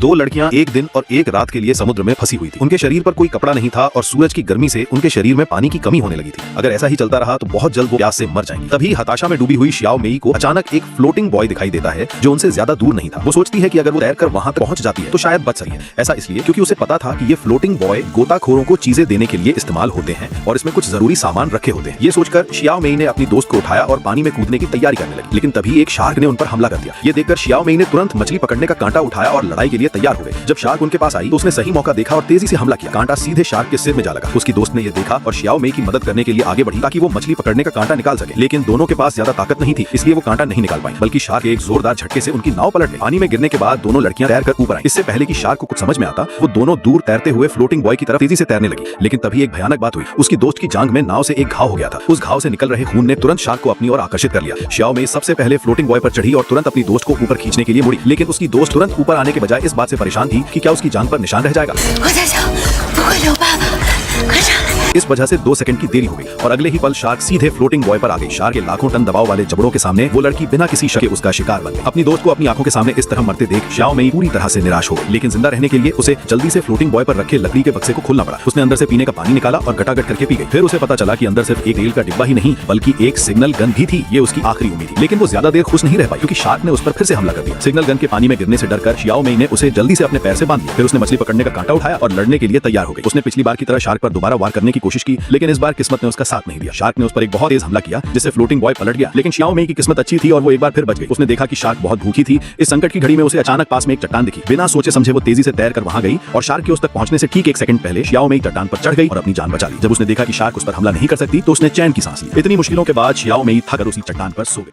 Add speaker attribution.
Speaker 1: दो लड़कियां एक दिन और एक रात के लिए समुद्र में फंसी हुई थी। उनके शरीर पर कोई कपड़ा नहीं था और सूरज की गर्मी से उनके शरीर में पानी की कमी होने लगी थी। अगर ऐसा ही चलता रहा तो बहुत जल्द वो प्यास से मर जाएंगी। तभी हताशा में डूबी हुई शियाओ मेई को अचानक एक फ्लोटिंग बॉय दिखाई देता है जो उनसे ज्यादा दूर नहीं था। वो सोचती है कि अगर वो तैरकर वहां तक पहुंच जाती है तो शायद बच सही है। ऐसा इसलिए क्योंकि उसे पता था कि ये फ्लोटिंग बॉय गोताखोरों को चीजें देने के लिए इस्तेमाल होते हैं और इसमें कुछ जरूरी सामान रखे होते हैं। ये सोचकर शियाओ मेई ने अपनी दोस्त को उठाया और पानी में कूदने की तैयारी करने लगी। लेकिन तभी एक शार्क ने उन पर हमला कर दिया। ये देखकर शियाओ मेई ने तुरंत मछली पकड़ने का कांटा उठाया और लड़ाई के लिए तैयार हो गई। जब शार्क उनके पास आई तो उसने सही मौका देखा और तेजी से हमला किया। कांटा सीधे शार्क के सिर में जा लगा। उसकी दोस्त ने यह देखा और शियाओ मेई की मदद करने के लिए आगे बढ़ी ताकि वो मछली पकड़ने का कांटा निकाल सके। लेकिन दोनों के पास ज्यादा ताकत नहीं थी, इसलिए वो कांटा नहीं निकाल पाई, बल्कि शार्क के एक जोरदार झटके से उनकी नाव पलट गई। पानी में गिरने के बाद दोनों लड़कियां तैरकर ऊपर आई। इससे पहले कि शार्क को कुछ समझ में आता, वो दोनों दूर तैरते हुए फ्लोटिंग बॉय की तरफ तेजी से तैरने लगी। लेकिन तभी एक भयानक बात हुई। उसकी दोस्त की जांघ में नाव से एक घाव हो गया था। उस घाव से निकल रहे खून ने तुरंत शार्क को अपनी ओर आकर्षित कर लिया। शियाओ मेई सबसे पहले फ्लोटिंग बॉय पर चढ़ी और तुरंत अपनी दोस्त को ऊपर खींचने के लिए मुड़ी। लेकिन उसकी दोस्त तुरंत ऊपर आने के बजाय इस बात से परेशान थी कि क्या उसकी जांघ पर निशान रह जाएगा। इस वजह से 2 सेकंड की देरी हो गई और अगले ही पल शार्क सीधे फ्लोटिंग बॉय पर आ गई। शार्क के लाखों टन दबाव वाले जबड़ों के सामने वो लड़की बिना किसी शक के उसका शिकार बन गई। अपनी दोस्त को अपनी आंखों के सामने इस तरह मरते देख शियाओ मेई पूरी तरह से निराश हो गई। लेकिन जिंदा रहने के लिए उसे जल्दी से फ्लोटिंग बॉय पर रखे लकड़ी के बक्से को खोलना पड़ा। उसने अंदर से पीने का पानी निकाला और गटागट करके पी गई। फिर उसे पता चला कि अंदर सिर्फ एक तेल का डिब्बा ही नहीं बल्कि एक सिग्नल गन भी थी। ये उसकी आखिरी उम्मीद थी। लेकिन वो ज्यादा देर खुश नहीं रह पाई क्योंकि शार्क ने उस पर फिर से हमला कर दिया। सिग्नल गन के पानी में गिरने से डरकर शियाओ मेई ने उसे जल्दी से अपने पैर से बांध लिया। फिर उसने मछली पकड़ने का कांटा उठाया और लड़ने के लिए तैयार हो गई। उसने पिछली बार की तरह शार्क पर दोबारा वार करने की कोशिश की, लेकिन इस बार किस्मत ने उसका साथ नहीं दिया। शार्क ने उस पर एक बहुत तेज हमला किया जिससे फ्लोटिंग बॉय पलट गया। लेकिन शियाओ मेई की किस्मत अच्छी थी और वो एक बार फिर बच गई। उसने देखा कि शार्क बहुत भूखी थी। इस संकट की घड़ी में उसे अचानक पास में एक चट्टान दिखी। बिना सोचे समझे वो तेजी से तैरकर वहां गई और शार्क के उस तक पहुंचने से ठीक 1 सेकंड पहले शियाओ मेई चट्टान पर चढ़ गई और अपनी जान बचा ली। जब उसने देखा कि शार्क उस पर हमला नहीं कर सकती तो उसने चैन की सांस ली। इतनी मुश्किलों के बाद शियाओ मेई थक कर उसी चट्टान पर सो गई।